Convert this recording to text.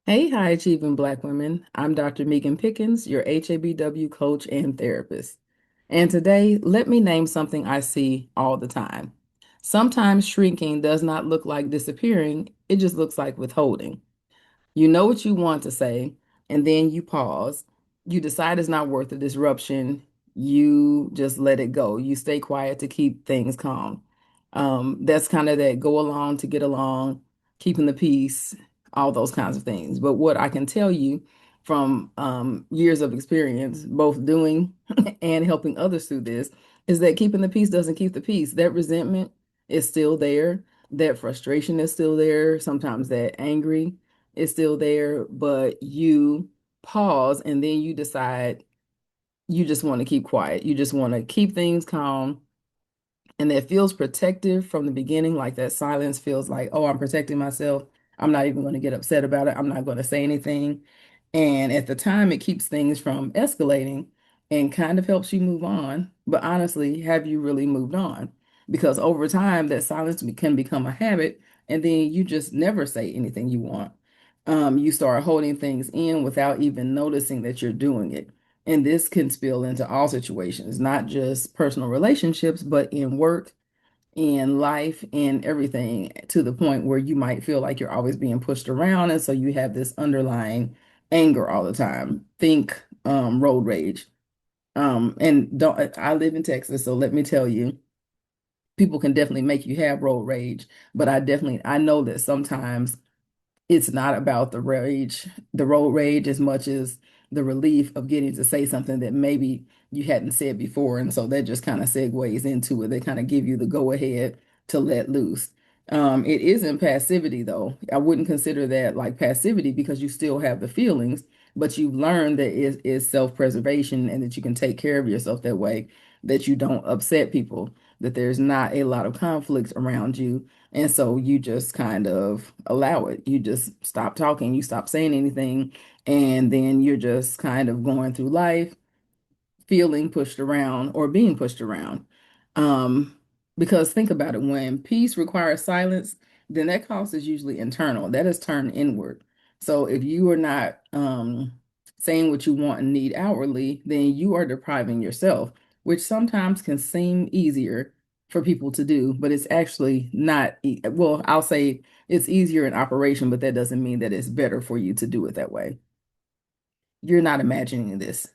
Hey, high achieving Black women. I'm Dr. Megan Pickens, your HABW coach and therapist. And today, let me name something I see all the time. Sometimes shrinking does not look like disappearing, it just looks like withholding. You know what you want to say, and then you pause. You decide it's not worth the disruption. You just let it go. You stay quiet to keep things calm. That's kind of that go along to get along, keeping the peace, all those kinds of things. But what I can tell you from years of experience, both doing and helping others through this, is that keeping the peace doesn't keep the peace. That resentment is still there. That frustration is still there. Sometimes that angry is still there, but you pause and then you decide you just want to keep quiet. You just want to keep things calm. And that feels protective from the beginning, like that silence feels like, oh, I'm protecting myself. I'm not even going to get upset about it. I'm not going to say anything. And at the time, it keeps things from escalating and kind of helps you move on. But honestly, have you really moved on? Because over time, that silence can become a habit, and then you just never say anything you want. You start holding things in without even noticing that you're doing it. And this can spill into all situations, not just personal relationships, but in work, in life, in everything, to the point where you might feel like you're always being pushed around. And so you have this underlying anger all the time. Think road rage. And don't I live in Texas, so let me tell you, people can definitely make you have road rage, but I know that sometimes it's not about the road rage, as much as the relief of getting to say something that maybe you hadn't said before. And so that just kind of segues into it. They kind of give you the go ahead to let loose. It isn't passivity, though. I wouldn't consider that like passivity because you still have the feelings, but you've learned that it is self-preservation and that you can take care of yourself that way, that you don't upset people, that there's not a lot of conflict around you, and so you just kind of allow it. You just stop talking, you stop saying anything, and then you're just kind of going through life feeling pushed around or being pushed around. Um, because think about it, when peace requires silence, then that cost is usually internal. That is turned inward. So if you are not saying what you want and need outwardly, then you are depriving yourself, which sometimes can seem easier for people to do, but it's actually not. Well, I'll say it's easier in operation, but that doesn't mean that it's better for you to do it that way. You're not imagining this.